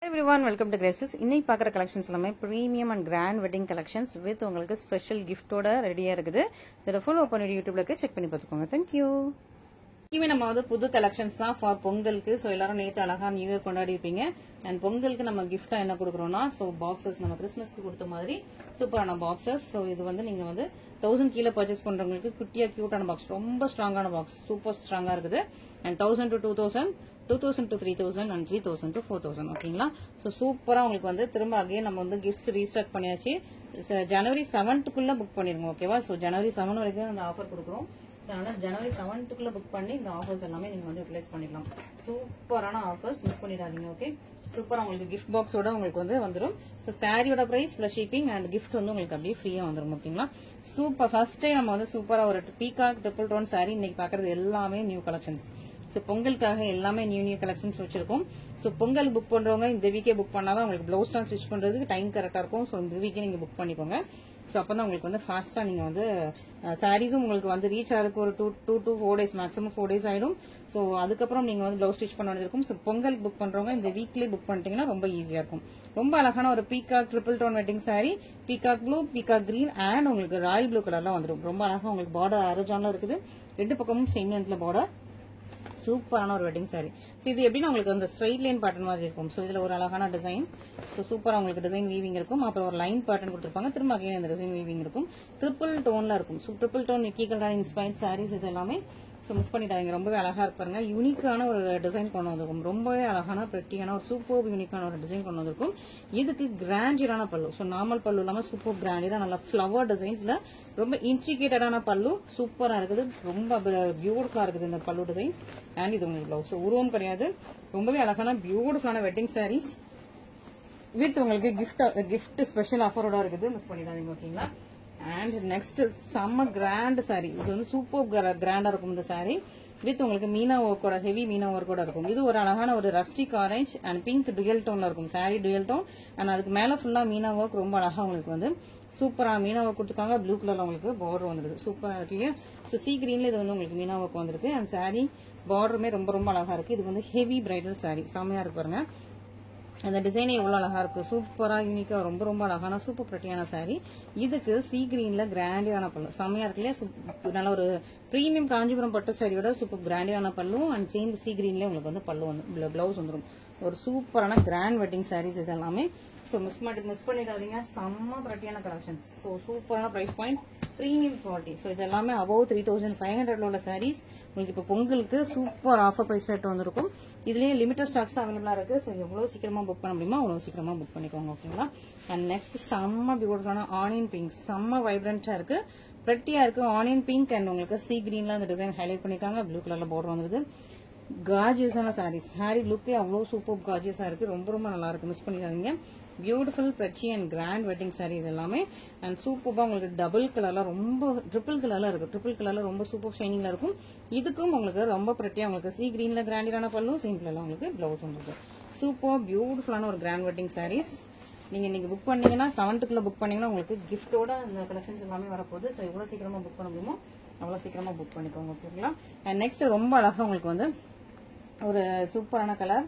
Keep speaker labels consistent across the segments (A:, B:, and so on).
A: everyone, welcome to Graces. இன்னைக்கு பார்க்குற collections எல்லாமே premium and grand wedding collections with உங்களுக்கு ஸ்பெஷல் கிஃப்டோட ரெடியாக இருக்குது. இதை ஃபுல் ஓப்பன் யூடியூப்ல செக் பண்ணி பார்த்துக்கோங்க. தேங்க்யூ. இனிமே நம்ம வந்து புது கலெக்ஷன்ஸ் தான் ஃபார் பொங்கலுக்கு. ஸோ எல்லாரும் நேற்று அழகா நியூ இயர் கொண்டாடி இருப்பீங்க. அண்ட் பொங்கலுக்கு நம்ம கிஃப்டா என்ன கொடுக்குறோம்னா பாக்ஸஸ் நம்ம கிறிஸ்மஸ்க்கு கொடுத்த மாதிரி சூப்பரான பாக்ஸஸ். ஸோ இது வந்து நீங்க வந்து 1000 கீழே பர்ச்சேஸ் பண்றவங்களுக்கு குட்டியா கியூட்டான பாக்ஸ், ரொம்ப ஸ்ட்ராங்கான பாக்ஸ், சூப்பர் ஸ்ட்ராங்கா இருக்குது. And 1000 to 2000, 2000 to 3000 and 3000 to 4000. ஓகேங்களா? ஸோ சூப்பரா உங்களுக்கு வந்து திரும்ப அகைன் நம்ம வந்து கிஃப்ட்ஸ் ரீஸ்டாக் பண்ணியாச்சு. ஜனவரி 7th புக் பண்ணிருங்க. ஓகேவா? ஸோ ஜனவரி 7 வரைக்கும் அந்த ஆஃபர் கொடுக்குறோம். அதனால ஜனவரி 7th புக் பண்ணி இந்த ஆஃபர்ஸ் எல்லாமே நீங்க வந்து யூட்டிலைஸ் பண்ணிடலாம். சூப்பரான ஆஃபர்ஸ், மிஸ் பண்ணிடாதீங்க. ஓகே, சூப்பரா உங்களுக்கு கிஃப்ட் பாக்ஸோட உங்களுக்கு வந்து வந்துடும். ஸோ சாரியோட price plus shipping and gift வந்து உங்களுக்கு அப்படியே ஃப்ரீயா வந்துடும். ஓகேங்களா? சூப்பர். ஃபர்ஸ்ட் டைம் நம்ம வந்து சூப்பரா ஒரு பீகாக் ட்ரிபிள் டோன் சாரி இன்னைக்கு பாக்குறது எல்லாமே நியூ கலெக்ஷன்ஸ். ஸோ பொங்கலுக்காக எல்லாமே நியூ கலெக்ஷன்ஸ் வச்சிருக்கோம். ஸோ பொங்கல் புக் பண்றவங்க இந்த வீக்கே புக் பண்ணாதான் உங்களுக்கு பிளவுஸ் தான் ஸ்டிச் பண்றதுக்கு டைம் கரெக்டா இருக்கும். ஸோ இந்த வீக்கே நீங்க புக் பண்ணிக்கோங்க. ஸோ அப்பதான் உங்களுக்கு வந்து ஃபாஸ்டா நீங்க வந்து சாரீஸும் உங்களுக்கு வந்து ரீச் ஆகிறதுக்கு ஒரு 2 to 4 days, மேக்ஸிமம் 4 days ஆயிடும். ஸோ அதுக்கப்புறம் நீங்க வந்து பிளவுஸ் ஸ்டிச் பண்ண வேண்டியிருக்கும். ஸோ பொங்கல் புக் பண்றவங்க இந்த வீக்லி புக் பண்ணிட்டீங்கன்னா ரொம்ப ஈஸியா இருக்கும். ரொம்ப அழகான ஒரு peacock triple tone wedding sari, peacock blue, peacock green and உங்களுக்கு ராயல் ப்ளூ கலர்லாம் வந்துடும். ரொம்ப அழகா உங்களுக்கு பார்டர் அரஜான்ல இருக்குது. ரெண்டு பக்கமும் சேம் லென்த்ல பார்டர். சூப்பரான ஒரு வெட்டிங் சாரி. இது எப்படின்னா உங்களுக்கு அந்த ஸ்ட்ரைட் லைன் பேட்டர்ன் மாதிரி இருக்கும். ஸோ இதுல ஒரு அழகான டிசைன். ஸோ சூப்பரா உங்களுக்கு டிசைன் வீவிங் இருக்கும். அப்புறம் ஒரு லைன் பேட்டர்ன் கொடுத்துருப்பாங்க. திரும்ப அகைன் இந்த டிசைன் வீவிங் இருக்கும். ட்ரிபிள் டோன்ல இருக்கும். ஸோ ட்ரிபிள் டோன் நிக்கி கலர் இன்ஸ்பயர்ட் சாரீஸ் இது எல்லாமே. ஸோ மிஸ் பண்ணிட்டாங்க. ரொம்பவே அழகா இருப்பாருங்க. யூனிக்கான ஒரு டிசைன் கொண்டு வந்திருக்கும். ரொம்பவே அழகான பிரெட்டியான ஒரு சூப்பர் யூனிக்கான ஒரு டிசைன் கொண்டு வந்திருக்கும். இதுக்கு கிராண்டியரான பல்லு. ஸோ நார்மல் பல்லு இல்லாம சூப்பர் கிராண்டியரா நல்ல ஃபிளவர் டிசைன்ஸ்ல ரொம்ப இன்ட்ரிகேட்டடான பல்லு சூப்பரா இருக்குது. ரொம்ப பியூட்டிஃபுல்லா இருக்குது இந்த பல்லு டிசைன்ஸ். அண்ட் இது உங்களுக்கு பிளவுஸ் உருவம் கிடையாது. ரொம்பவே அழகான பியூட்டிஃபுல்லான வெட்டிங் சாரீஸ் வித் உங்களுக்கு கிஃப்ட் ஸ்பெஷல் ஆஃபரோட இருக்குது. மிஸ் பண்ணிடாதீங்க. ஓகேங்களா? அண்ட் நெக்ஸ்ட் செம்ம கிராண்ட் சாரி. இது வந்து சூப்பர் கிராண்டா இருக்கும் இந்த சாரி வித் உங்களுக்கு மீனா ஒர்க்கோட, ஹெவி மீனா ஒர்க்கோட இருக்கும். இது ஒரு அழகான ஒரு rustic orange and pink dual டோன்ல இருக்கும். சாரி டுயல் டோன் அண்ட் அதுக்கு மேல ஃபுல்லா மீனா ஒர்க். ரொம்ப அழகா உங்களுக்கு வந்து சூப்பரான மீனா ஒர்க் கொடுத்துருக்காங்க. ப்ளூ கலர்ல உங்களுக்கு பார்டர் வந்துருக்கு. சூப்பரா இருக்கு. ஸோ சி கிரீன்ல இது வந்து உங்களுக்கு மீனா ஒர்க் வந்திருக்கு. அண்ட் சாரி பார்டருமே ரொம்ப ரொம்ப அழகா இருக்கு. இது வந்து ஹெவி பிரைடல் சாரி. செம்மையா இருக்கு பாருங்க. அந்த டிசைனே எவ்வளவு அழகா இருக்கு. சூப்பரா யூனிக்கா ரொம்ப ரொம்ப அழகான சூப்பர் பிரெட்டியான சாரி. இதுக்கு சி கிரீன்ல கிராண்டியான பல்லு. செம்மையா இருக்கு இல்லையா? நல்ல ஒரு பிரீமியம் காஞ்சிபுரம் பட்டு சாரியோட சூப்பர் கிராண்டியான பல்லு அண்ட் சேம் சி கிரீன்ல உங்களுக்கு வந்து பல்லு வந்து பிளவுஸ் வந்துடும். ஒரு சூப்பரான கிராண்ட் வெட்டிங் சாரீஸ் இது எல்லாமே. ஸோ மிஸ் பண்ணிடாதீங்க. செம்ம பிரெட்டியான கலெக்ஷன்ஸ். ஸோ சூப்பரான price point, premium quality. So இது எல்லாமே அபவ் 3500 உள்ள சாரீஸ் உங்களுக்கு இப்போ பொங்கலுக்கு சூப்பர் ஆஃபர் பிரைஸ் ரேட் வந்திருக்கும். இதுலயே லிமிடெட் ஸ்டாக்ஸ் அவைலபிளா இருக்கு. ஸோ எவ்வளவு சீக்கிரமா புக் பண்ண முடியுமோ அவ்வளவு சீக்கிரமா புக் பண்ணிக்கோங்க. ஓகேங்களா? அண்ட் நெக்ஸ்ட் செம்ம பியூட்டிஃபுல்லான ஆனியன் பிங்க். செம்ம வைப்ரண்டா இருக்கு, பிரெட்டியா இருக்கு. ஆனியன் பிங்க் அண்ட் உங்களுக்கு சி கிரீன்ல அந்த டிசைன் ஹைலைட் பண்ணிருக்காங்க. ப்ளூ கலர்ல பார்டர் வந்தது. கார்ஜியஸான சாரீஸ். சாரி லுக்கே அவ்வளவு சூப்பர் கார்ஜியஸா இருக்கு. ரொம்ப ரொம்ப நல்லா இருக்கு. மிஸ் பண்ணிடாதீங்க. பியூட்டிஃபுல் பிரச்சி அண்ட் கிராண்ட் வெட்டிங் சாரி இது எல்லாமே. அண்ட் சூப்பரா உங்களுக்கு டபுள் கலர்ல ரொம்ப ட்ரிபிள் கலர்ல இருக்கு. ட்ரிபிள் கலர்ல ரொம்ப சூப்பர் ஷைனிங்ல இருக்கும். இதுக்கும் உங்களுக்கு ரொம்ப பிரட்டியா உங்களுக்கு சி கிரீன்ல கிராண்டியரான பல்லு, சிம்பிள் எல்லாம் உங்களுக்கு பிளவுஸ் வந்துருக்கு. சூப்பர் பியூட்டிஃபுல்லான ஒரு கிராண்ட் வெட்டிங் சாரீஸ். நீங்க இன்னைக்கு புக் பண்ணீங்கன்னா 7th புக் பண்ணீங்கன்னா உங்களுக்கு கிஃப்டோட இந்த கலெக்ஷன்ஸ் எல்லாமே வரப்போகுது. ஸோ எவ்வளவு சீக்கிரமா புக் பண்ண முடியுமோ அவ்வளவு சீக்கிரமா புக் பண்ணிக்கோங்க. ஓகேங்களா? அண்ட் நெக்ஸ்ட் ரொம்ப அழகா உங்களுக்கு வந்து ஒரு சூப்பரான கலர்.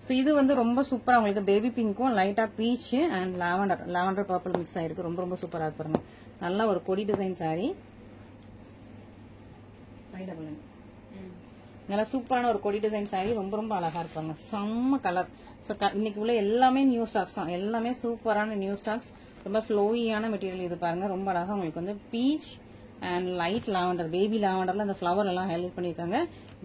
A: ஸோ இது வந்து ரொம்ப சூப்பரா உங்களுக்கு பேபி பிங்க்கும் லைட்டா beach and lavender purple mix ஆயிருக்கு. ரொம்ப ரொம்ப சூப்பரா இருக்கு பாருங்க. நல்ல ஒரு கொடி டிசைன் சாரி. நல்ல சூப்பரான ஒரு கொடி டிசைன் சாரி. ரொம்ப ரொம்ப அழகா இருப்பாங்க. செம்ம கலர். ஸோ இன்னைக்கு உள்ள எல்லாமே நியூ ஸ்டாக்ஸ் தான். எல்லாமே சூப்பரான நியூ ஸ்டாக்ஸ். ரொம்ப ஃப்ளோயியான மெட்டீரியல் இது பாருங்க. ரொம்ப அழகா உங்களுக்கு வந்து peach and light lavender, baby லாவெண்டர்ல அந்த ஃபிளவர் எல்லாம் ஹைலைட் பண்ணிருக்காங்க.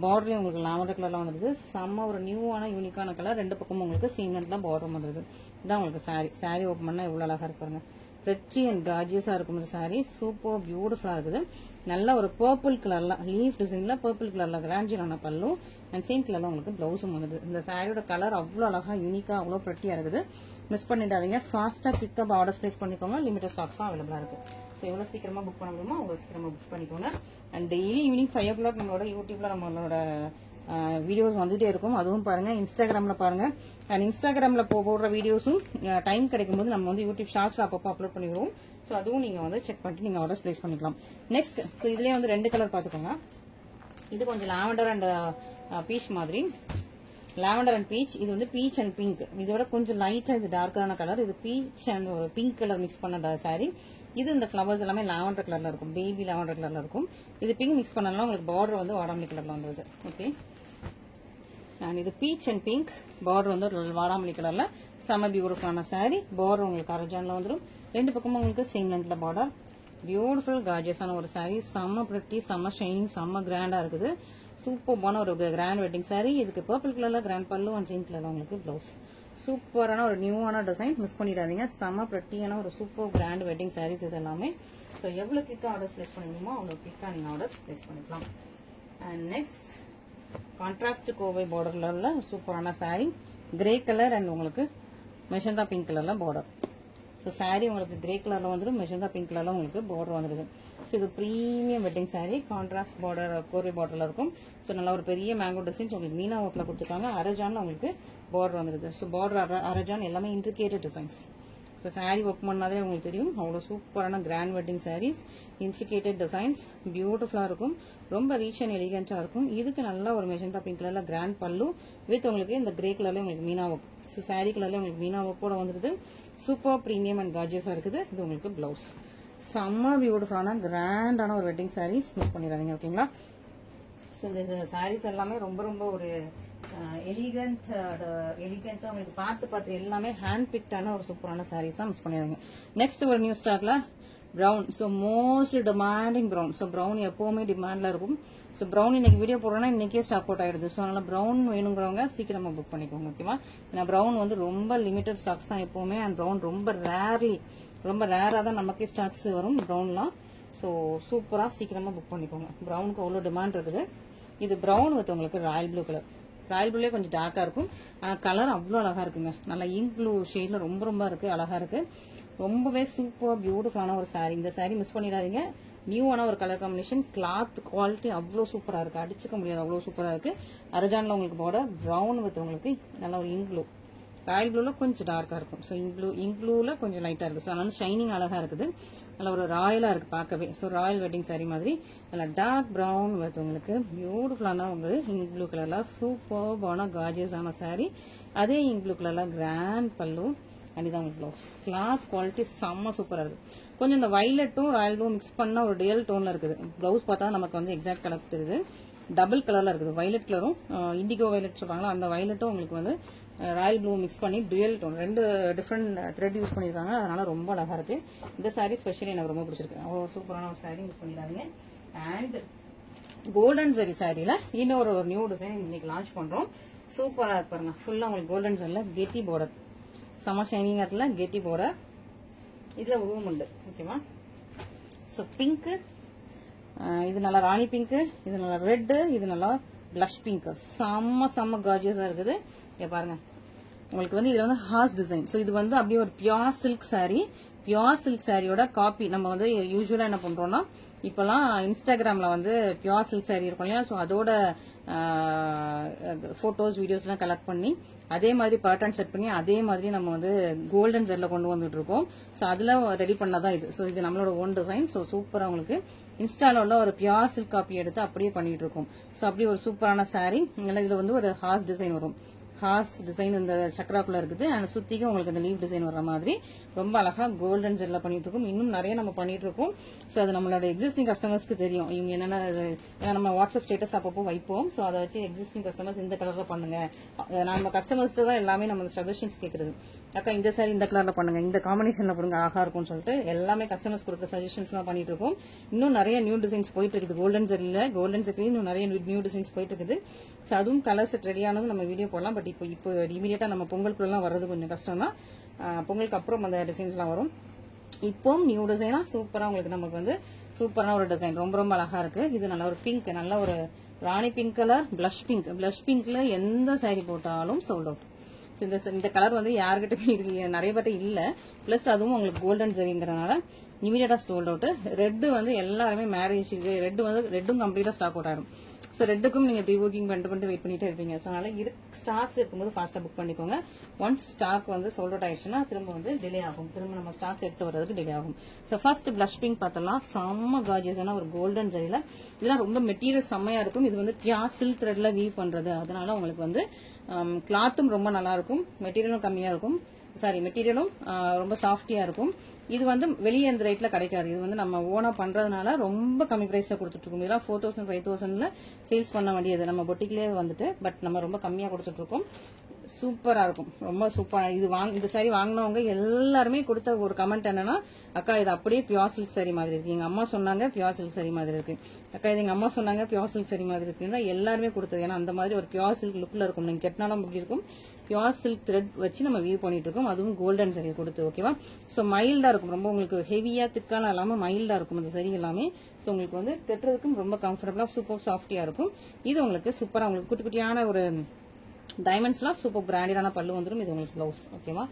A: பார்டர்லயும் உங்களுக்கு லாவெண்டர் கலர்ல வந்துருக்கு. செம்ம ஒரு நியூவான யூனிக்கான கலர். ரெண்டு பக்கமும் உங்களுக்கு சீமெண்ட்ல பார்டர் வந்துருக்கு. இதான் உங்களுக்கு சாரி ஓப்பன் பண்ணா எவ்வளவு அழகா இருப்பாருங்க. ரெச்சி அண்ட் கார்ஜியஸா இருக்கும் இந்த சாரி. சூப்பர் பியூட்டிஃபுல்லா இருக்குது. நல்ல ஒரு பர்பிள் கலர்ல லீஃப் டிசைன்ல பர்பிள் கலர்ல கிராண்டியரான பல்லு அண்ட் சேம் கலர்ல உங்களுக்கு பிளவுஸும் வந்துது. இந்த சாரியோட கலர் அவ்வளவு அழகா யூனிக்கா அவ்வளவு பிரெட்டியா இருக்குது. மிஸ் பண்ணிடாதீங்க. ஃபாஸ்டா பிக்கப் ஆர்டர்ஸ் பிளேஸ் பண்ணிக்கோங்க. லிமிடெட் ஸ்டாக்ஸ் தான் அவைலபிளா இருக்கு. ஸோ எவ்வளவு சீக்கிரமா புக் பண்ண முடியுமோ அவ்வளவு சீக்கிரமா புக் பண்ணிக்கோங்க. அண்ட் டெய்லி ஈவினிங் 5 o'clock நம்மளோட யூடியூப்ல நம்மளோட வீடியோஸ் வந்துட்டே இருக்கும். அதுவும் பாருங்க. இன்ஸ்டாகிராம்ல பாருங்க. அண்ட் இன்ஸ்டாகிராம்ல போடுற வீடியோஸும் டைம் கிடைக்கும் போது நம்ம வந்து யூடியூப் ஷார்ட்ஸ்ல அப்பப்போ அப்லோட் பண்ணிடுவோம். ஸோ அதுவும் நீங்க வந்து செக் பண்ணிட்டு நீங்க ஆர்டர்ஸ் பிளேஸ் பண்ணிக்கலாம். நெக்ஸ்ட் ஸோ இதுலயே வந்து 2 கலர் பாத்துக்கோங்க. இது கொஞ்சம் லாவெண்டர் அண்ட் பீச் மாதிரி. Lavender and beach. இது வந்து பீச் அண்ட் பிங்க். இதோட கொஞ்சம் லைட்டா இது டார்க்கான கலர். இது beach and pink colour mix பண்ண சாரி. இது இந்த ஃபிளவர்ஸ் எல்லாமே லாவெண்டர் கலர்ல இருக்கும், பேபி லாவெண்டர் கலர்ல இருக்கும். இது பிங்க் மிக்ஸ் பண்ணலாம். உங்களுக்கு பார்டர் வந்து வாடாமல்லி கலர்ல வந்துருது. ஓகே, அண்ட் இது பீச் அண்ட் பிங்க், பார்டர் வந்து வாடாமல்லி கலர்ல செம பியூட்டிஃபுல்லான சாரி. பார்டர் உங்களுக்கு அரஜான்ல வந்துடும். ரெண்டு பக்கமும் உங்களுக்கு சேம் லென்த்ல பார்டர். பியூட்டிஃபுல் கார்ஜியஸான ஒரு சாரி. செம்ம பிரிட்டி, செம்ம ஷைனிங், செம்ம கிராண்டா இருக்குது. சூப்பர்பான ஒரு கிராண்ட் வெட்டிங் சாரி. இதுக்கு பர்பிள் கலர்ல கிராண்ட் பல்லு அண்ட் ஜீன் கலர்ல உங்களுக்கு பிளவுஸ். சூப்பரான ஒரு நியூவான டிசைன், மிஸ் பண்ணிடாதீங்க. செம்ம பிரிட்டியான ஒரு சூப்பர் கிராண்ட் வெட்டிங் சாரீஸ் இது எல்லாமே. ஸோ எவ்வளவு குயிக்கா ஆர்டர்ஸ் பிளேஸ் பண்ணிக்கணுமோ அவ்வளவு குயிக்கா நீங்க ஆர்டர்ஸ் பிளேஸ் பண்ணிக்கலாம். அண்ட் நெக்ஸ்ட் கான்ட்ராஸ்ட் கோவை பார்டர்ல உள்ள சூப்பரான சாரி. கிரே கலர் அண்ட் உங்களுக்கு மெஜந்தா பிங்க் கலர்ல பார்டர். ஸோ சாரி உங்களுக்கு கிரே கலர்ல வந்துடும், மெஜந்தா பிங்க் கலர்ல உங்களுக்கு பார்டர் வந்துருது. ஸோ இது premium wedding sari. Contrast border Kovai பார்டர்ல இருக்கும். ஸோ நல்லா ஒரு பெரிய மேங்கோ டிசைன்ஸ் உங்களுக்கு மீனா ஒர்க்ல கொடுத்துருக்காங்க. அரஜான்ல உங்களுக்கு பார்டர் வந்துருது. ஸோ பார்டர் அரஜான் எல்லாமே இன்ட்ரிகேட்டட் டிசைன்ஸ். ஸோ சாரி ஒர்க் பண்ணாதே உங்களுக்கு தெரியும் அவ்வளோ சூப்பரான கிராண்ட் வெட்டிங் சாரீஸ். இன்ட்ரிகேட்டட் டிசைன்ஸ் பியூட்டிஃபுல்லா இருக்கும். ரொம்ப ரீச் அண்ட் எலிகன்ஸா இருக்கும். இதுக்கு நல்லா ஒரு மெஜந்தா பிங்க் கலர்ல கிராண்ட் பல்லு வித் உங்களுக்கு இந்த கிரே கலர்ல உங்களுக்கு மீனா ஒர்க். ஸோ சாரி கலர்ல உங்களுக்கு மீனா ஒர்க்கோட வந்துருது. சூப்பர் பிரீமியம் அண்ட் கார்ஜியஸா இருக்குது. இது உங்களுக்கு பிளவுஸ். செம்ம பியூட்டிஃபுல்லான கிராண்டான ஒரு வெட்டிங் சாரீஸ், மிஸ் பண்ணிடாதீங்க. ஓகேங்களா? ஸோ இந்த சாரீஸ் எல்லாமே ரொம்ப ரொம்ப ஒரு எலிகண்டா உங்களுக்கு பார்த்து எல்லாமே ஹேண்ட் பிக்டான ஒரு சூப்பரான சாரீஸ் தான், மிஸ் பண்ணிடுங்க. நெக்ஸ்ட் ஒரு நியூ ஸ்டாக்ல brown. So most demanding brown. So brown எப்பவுமே டிமாண்ட்ல இருக்கும். ஸோ பிரவுன் இன்னைக்கு வீடியோ போடுறோம்னா இன்னைக்கே ஸ்டாக் அவுட் ஆயிடுது. ஸோ அதனால பிரவுன் வேணுங்கிறவங்க சீக்கிரமா புக் பண்ணிக்கோங்க. ஓகேவா? ஏன்னா பிரவுன் வந்து ரொம்ப லிமிடெட் ஸ்டாக்ஸ் தான் எப்பவுமே. அண்ட் பிரவுன் ரொம்ப ரேரா தான் நமக்கே ஸ்டாக்ஸ் வரும் பிரவுன்லாம். ஸோ சூப்பரா சீக்கிரமா புக் பண்ணிக்கோங்க. பிரவுனுக்கு அவ்வளோ டிமாண்ட் இருக்குது. இது பிரவுன் வித் உங்களுக்கு ராயல் ப்ளூ கலர். ராயல் ப்ளூலே கொஞ்சம் டார்க்கா இருக்கும். கலர் அவ்வளோ அழகா இருக்குங்க. நல்லா இங்க் ப்ளூ ஷேட்ல ரொம்ப இருக்கு, அழகா இருக்கு. ரொம்பவே சூப்பர் பியூட்டிஃபுல்லான ஒரு சாரி. இந்த சாரி மிஸ் பண்ணிடாதீங்க. நியூவான ஒரு கலர் காம்பினேஷன். கிளாத் குவாலிட்டி அவ்வளோ சூப்பரா இருக்கு, அடிச்சுக்க முடியாது, அவ்வளோ சூப்பரா இருக்கு. அரஜான்ல உங்களுக்கு பார்டர் பிரவுன் வித் உங்களுக்கு நல்ல ஒரு இங்க் ப்ளூ. ராயல் ப்ளூல கொஞ்சம் டார்க்கா இருக்கும். ஸோ இங்க் ப்ளூல கொஞ்சம் லைட்டா இருக்கு. ஸோ அதனால ஷைனிங் அழகா இருக்குது. நல்ல ஒரு ராயலா இருக்கு பார்க்கவே. ஸோ ராயல் வெட்டிங் சாரி மாதிரி நல்ல டார்க் பிரவுன் வித் உங்களுக்கு பியூட்டிஃபுல்லான உங்களுக்கு இங்க் ப்ளூ கலர்ல சூப்பர்பான கார்ஜியஸான சாரி. அதே இங்க் ப்ளூ கலர்ல கிராண்ட் பல்லு அண்ட் இதான் உங்களுக்கு பிளவுஸ். கிளாத் குவாலிட்டி செம்ம சூப்பரா இருக்கு. கொஞ்சம் இந்த வயலட்டும் ராயல் ப்ளூ மிக்ஸ் பண்ண ஒரு டியல் டோன்ல இருக்குது. பிளவுஸ் பார்த்தா நமக்கு வந்து எக்ஸாக்ட் கலர் தெரியுது. டபுள் கலர்ல இருக்குது. வயலட் கலரும் இண்டிகோ வயலட் சொல்றாங்களா அந்த வயலட்டும் உங்களுக்கு வந்து ராயல் ப்ளூ மிக்ஸ் பண்ணி டுயல் டோன் ரெண்டு டிஃப்ரெண்ட் த்ரெட் யூஸ் பண்ணிருக்காங்க. அதனால ரொம்ப அழகா இருக்கு. இந்த சாரி ஸ்பெஷலி எனக்கு ரொம்ப பிடிச்சிருக்கு. அவ்வளோ சூப்பரான ஒரு சாரி, மிஸ் பண்ணிடாதீங்க. அண்ட் கோல்டன் ஜரி சாரியில இன்னொரு நியூ டிசைன் இன்னைக்கு லான்ச் பண்றோம். சூப்பரா இருக்கு பாருங்க. ஃபுல்லா உங்களுக்கு கோல்டன் ஜரில கெட்டி பார்டர், செம ஷைனிங்கா இருக்குல்ல, கெட்டி பார்டர். இதுல உருவம் உண்டு. ஓகேவா? ஸோ பிங்க், இது நல்லா ராணி பிங்க், இது நல்லா ரெட், இது நல்லா பிளஷ் பிங்க். செம்ம கார்ஜியஸா இருக்குது. பாருங்க உங்களுக்கு வந்து இதுல வந்து ஹார்ஸ் டிசைன். ஸோ இது வந்து அப்படியே ஒரு pure silk sorry. Pure silk சாரியோட காப்பி நம்ம வந்து யூஸ்வலா என்ன பண்றோம்னா இப்பெல்லாம் இன்ஸ்டாகிராம்ல வந்து பியூர் சில்க் சாரி இருக்கும் இல்லையா? ஸோ அதோட போட்டோஸ் வீடியோஸ் எல்லாம் கலெக்ட் பண்ணி அதே மாதிரி பேட்டர்ன் செட் பண்ணி அதே மாதிரி நம்ம வந்து கோல்டன் ஜெர்ல கொண்டு வந்துட்டு இருக்கோம். ஸோ அதுல ரெடி பண்ணதான் இது. ஸோ இது நம்மளோட ஓன் டிசைன். ஸோ சூப்பரா உங்களுக்கு இன்ஸ்டால உள்ள ஒரு பியூர் சில்க் காப்பி எடுத்து அப்படியே பண்ணிட்டு இருக்கோம். ஸோ அப்படி ஒரு சூப்பரான சாரி. இதுல வந்து ஒரு ஹார்ஸ் டிசைன் வரும். ஹார்ஸ் டிசைன் இந்த சக்கராக்குள்ள இருக்குது. அண்ட் சுத்திக்கும் உங்களுக்கு இந்த லீவ் டிசைன் வர்ற மாதிரி ரொம்ப அழகா கோல்டன் ஜெல்ல பண்ணிட்டு இருக்கோம். இன்னும் நிறைய நம்ம பண்ணிட்டு இருக்கோம். ஸோ அது நம்மளோட எக்ஸிஸ்டிங் கஸ்டமர்ஸ்க்கு தெரியும். இவங்க என்னென்ன நம்ம வாட்ஸ்அப் ஸ்டேட்டஸ் அப்பப்போ வைப்போம். ஸோ அதை வச்சு எக்ஸிஸ்டிங் கஸ்டமர்ஸ் இந்த கலர்ல பண்ணுங்க. நம்ம கஸ்டமர்ஸ் தான் எல்லாமே நம்ம சஜஷன்ஸ் கேட்கறது. அக்கா இந்த சாரி இந்த கலர்ல பண்ணுங்க, இந்த காம்பினேஷன்ல போடுங்க, அழகா இருக்கும்னு சொல்லிட்டு எல்லாமே கஸ்டமர்ஸ் கொடுக்குற சஜஷன்ஸ் எல்லாம் பண்ணிட்டு இருக்கோம். இன்னும் நிறைய நியூ டிசைன்ஸ் போயிட்டு இருக்குது. கோல்டன் ஜெர்ல இன்னும் நிறைய நியூ டிசைன்ஸ் போயிட்டு இருக்குது. ஸோ அதுவும் கலர் செட் ரெடியானது நம்ம வீடியோ போடலாம். பட் இப்போ இமீடியட்டா நம்ம பொங்கலுக்குலாம் வர்றது கொஞ்சம் கஷ்டம் தான். பொங்கலுக்கு அப்புறம் அந்த டிசைன்ஸ் எல்லாம் வரும். இப்போ நியூ டிசைனா சூப்பரா உங்களுக்கு நமக்கு வந்து சூப்பரான ஒரு டிசைன் ரொம்ப அழகா இருக்கு. இது நல்ல ஒரு பிங்க், நல்ல ஒரு ராணி பிங்க் கலர், பிளஷ் பிங்க்ல எந்த சாரி போட்டாலும் சோல்ட் அவுட். இந்த கலர் வந்து யாருக்கிட்ட நிறைய பேர்ட்ட இல்ல. பிளஸ் அதுவும் உங்களுக்கு கோல்டன் ஜெரிங்கிறதுனால இமீடியட்டா சோல்ட் அவுட். ரெட் வந்து எல்லாருமே மேரேஜுக்கு ரெட்டும் கம்ப்ளீட்டா ஸ்டாக் அவுட் ஆயிடும். ஸோ ரெட்டுக்கும் நீங்க ப்ரீ புக்கிங் பண்ணிட்டு வெயிட் பண்ணிட்டே இருப்பீங்க. ஸோ அதனால ஸ்டாக்ஸ் இருக்கும்போது ஃபாஸ்டா புக் பண்ணிக்கோங்க. ஒன்ஸ் ஸ்டாக் வந்து சோல்ட் அவுட் ஆயிடுச்சுன்னா திரும்ப வந்து டிலே ஆகும். திரும்ப நம்ம ஸ்டாக்ஸ் எடுத்து வர்றதுக்கு டிலே ஆகும். ஸோ ஃபர்ஸ்ட் பிளஷ் பிங்க் பார்த்தலாம். செம்ம கார்ஜியஸான ஒரு கோல்டன் ஜெரியில இதெல்லாம் ரொம்ப மெட்டீரியல் செம்மையா இருக்கும். இது வந்து பியூர் சில்க் த்ரெட்ல வீவ் பண்றது. அதனால உங்களுக்கு வந்து கிளாத்தும் ரொம்ப நல்லா இருக்கும், மெட்டீரியலும் கம்மியா இருக்கும், மெட்டீரியலும் ரொம்ப சாஃப்டியா இருக்கும். இது வந்து வெளியே இந்த ரேட்ல கிடைக்காது. இது வந்து நம்ம ஓனா பண்றதுனால ரொம்ப கம்மி பிரைஸ்ல கொடுத்துட்டு இருக்கோம். இதெல்லாம் 4000 5000ல சேல்ஸ் பண்ண வேண்டியது நம்ம பொட்டிக்லயே வந்துட்டு, பட் நம்ம ரொம்ப கம்மியா கொடுத்துட்டு இருக்கோம். சூப்பரா இருக்கும், ரொம்ப சூப்பரா. இந்த சாரி வாங்கினவங்க எல்லாருமே கொடுத்த ஒரு கமெண்ட் என்னன்னா, அக்கா இது அப்படியே பியூர் சில்க் சாரி மாதிரி இருக்கு, எங்க அம்மா சொன்னாங்க பியூர் சில்க் சாரி மாதிரி இருக்கு, அக்கா இது எங்க அம்மா சொன்னாங்க பியூர் சில்க் சாரி மாதிரி இருக்குன்னு எல்லாருமே கொடுத்தது. ஏன்னா அந்த மாதிரி ஒரு பியூர் சில்க் லுக்ல இருக்கும். நீங்க கெட்டினாலும் அப்படி இருக்கும். பியூர் சில்க் த்ரெட் வச்சு நம்ம வியூ பண்ணிட்டு இருக்கோம், அதுவும் கோல்டன் சாரி கொடுத்து. ஓகேவா? சோ மைல்டா இருக்கும், ரொம்ப உங்களுக்கு ஹெவியா திக்கான இல்லாம மைல்டா இருக்கும் அந்த சாரி எல்லாமே. சோ உங்களுக்கு வந்து கட்டுறதுக்கும் ரொம்ப கம்ஃபர்டபுளா சூப்பர் சாஃப்டியா இருக்கும். இது உங்களுக்கு சூப்பரா உங்களுக்கு குட்டி குட்டியான ஒரு டைமண்ட்ஸ்லாம் சூப்பர் பிராண்டடான பல்லு வந்துடும். இது உங்களுக்கு பிளவுஸ். ஓகேவா?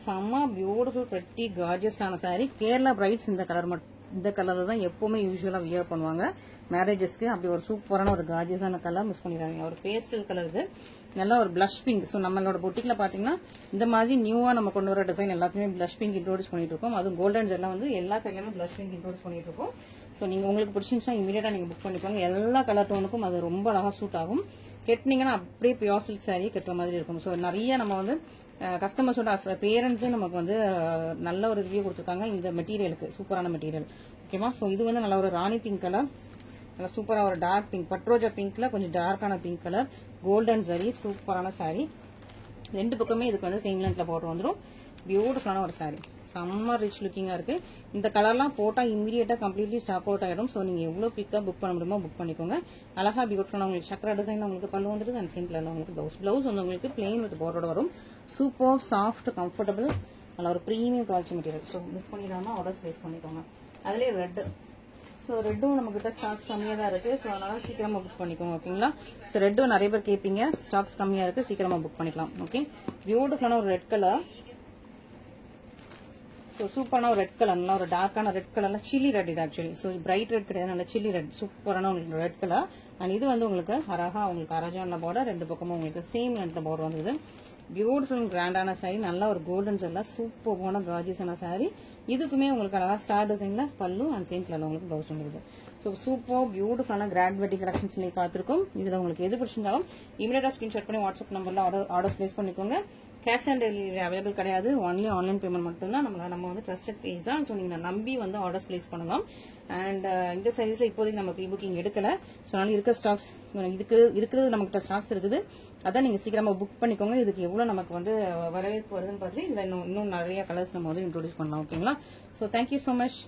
A: செம்ம பியூட்டிஃபுல் பிரெட்டி கார்ஜியஸான சாரி. கேரளா பிரைட்ஸ் இந்த கலர்ல தான் எப்பவுமே யூஸ்வலா வியர் பண்ணுவாங்க மேரேஜஸ்க்கு. அப்படி ஒரு சூப்பரான ஒரு கார்ஜியஸான கலர் மிஸ் பண்ணிடுறாங்க. ஒரு பேஸ்டல் கலர் இது, நல்லா ஒரு பிளஷ் பிங்க். ஸோ நம்மளோட பொட்டிக்ல பாத்தீங்கன்னா இந்த மாதிரி நியூவா நம்ம கொண்டு வர டிசைன் எல்லாத்தையுமே பிளஷ் பிங்க் இன்ட்ரோடியூஸ் பண்ணிட்டு இருக்கோம். அதுவும் கோல்டன் எல்லாம் வந்து எல்லா சைட்லயுமே பிளஷ் பிங்க் இன்ட்ரோடியூஸ் பண்ணிட்டு இருக்கோம். ஸோ நீங்க உங்களுக்கு பிடிச்சிருந்துச்சா இமீடியட்டா நீங்க புக் பண்ணிக்கோங்க. எல்லா கலர் டோனுக்கும் அது ரொம்ப அழகா சூட் ஆகும். கெட்டினீங்கன்னா அப்படியே பியூர் சில்க் சாரி கட்டுற மாதிரி இருக்கும். ஸோ நிறைய நம்ம வந்து கஸ்டமர்ஸோட பேரண்ட்ஸே நமக்கு வந்து நல்ல ஒரு ரிவ்யூ கொடுத்துருக்காங்க இந்த மெட்டீரியலுக்கு. சூப்பரான மெட்டீரியல். ஓகேவா? ஸோ இது வந்து நல்ல ஒரு ராணி பிங்க் கலர், நல்லா சூப்பரா ஒரு டார்க் பிங்க், பட்ரோஜா பிங்க்ல கொஞ்சம் டார்க்கான பிங்க் கலர், கோல்டன் சாரி, சூப்பரான சாரி. ரெண்டு பக்கமே இதுக்கு வந்து சேம் லென்த்ல போட்டு வந்துடும். பியூட்டிஃபுல்லான ஒரு சாரி, செம்ம ரிச் லுக்கிங்கா இருக்கு. இந்த கலர்லாம் போட்டா இமீடியட்டா கம்ப்ளீட்லி ஸ்டாக் அவுட் ஆயிடும். சோ நீங்க எவ்வளவு குயிக்கா புக் பண்ண முடியுமோ புக் பண்ணிக்கோங்க. அழகா பியூட்டிஃபுல்லான உங்களுக்கு சக்கரா டிசைன் உங்களுக்கு பல்லு வந்துருது. அண்ட் சிம்பிள் உங்களுக்கு பிளவுஸ் வந்து உங்களுக்கு பிளெயின் வித் பார்டரோட வரும். சூப்பர் சாஃப்ட் கம்ஃபர்டபுள், நல்ல ஒரு premium quality material. So miss பண்ணிடாம ஆர்டர்ஸ் பிளேஸ் பண்ணிக்கோங்க. அதுலேயே ரெட், ஸோ ரெட்டும் நம்ம கிட்ட ஸ்டாக்ஸ் கம்மியா தான் இருக்கு. ஸோ அதனால சீக்கிரமா புக் பண்ணிக்கோங்க. ஓகேங்களா? ஸோ ரெட்டும் நிறைய பேர் கேட்பீங்க, ஸ்டாக்ஸ் கம்மியா இருக்கு, சீக்கிரமா புக் பண்ணிக்கலாம். ஓகே, பியூட்டிஃபுல்லான ஒரு ரெட் கலர். ஸோ சூப்பரான ஒரு ரெட் கலர், நல்லா ஒரு டார்க்கான ரெட் கலர்ல சில்லி ரெட். இது ஆக்சுவலி ஸோ பிரைட் ரெட் கிடையாது, நல்ல சில்லி ரெட். சூப்பரான உங்களுக்கு ரெட் கலர். அண்ட் இது வந்து உங்களுக்கு அழகா உங்களுக்கு அரஜான பார்டர், ரெண்டு பக்கமும் உங்களுக்கு சேம் லென்த்ல பார்டர் வந்தது. பியூட்டிஃபுல் கிராண்டான சாரி, நல்ல ஒரு கோல்டன் ஜெல்ல சூப்பரான கார்ஜியஸான சாரி. இதுக்குமே உங்களுக்கு அழகா ஸ்டார் டிசைன்ல பல்லு அண்ட் சேம் கலர்ல உங்களுக்கு பிளவுஸ் வந்துருது. ஸோ சூப்பர் பியூட்டிஃபுல்லான கிராண்ட் வெட்டிங் கலெக்ஷன்ஸ் நீங்க பார்த்திருக்கோம். இதுல உங்களுக்கு எது பிடிச்சிருந்தாலும் இமீடியட்டா ஸ்கிரீன்ஷாட் பண்ணி வாட்ஸ்அப் நம்பர்ல ஆர்டர் பிளேஸ் பண்ணிக்கோங்க. கேஷ் ஆன் டெலிவரி அவைலபிள் கிடையாது, ஒன்லி ஆன்லைன் பேமெண்ட் மட்டும் தான். நம்ம வந்து ட்ரஸ்டட் பேஜ் தான். ஸோ நீங்க நம்பி வந்து ஆர்டர்ஸ் பிளேஸ் பண்ணலாம். அண்ட் இந்த சைஸ்ல இப்போதைக்கு நம்ம ப்ரீ புக்கிங் எடுக்கல. ஸோ அதனால இருக்க ஸ்டாக்ஸ் இருக்கிறது நம்மகிட்ட ஸ்டாக்ஸ் இருக்குது. அதான் நீங்க சீக்கிரமா புக் பண்ணிக்கோங்க. இதுக்கு எவ்வளவு நமக்கு வந்து வரவேற்பு வருதுன்னு பார்த்து இதுல இன்னும் நிறைய கலர்ஸ் நம்ம வந்து இன்ட்ரோடியூஸ் பண்ணலாம். ஓகேங்களா? So thank you so much.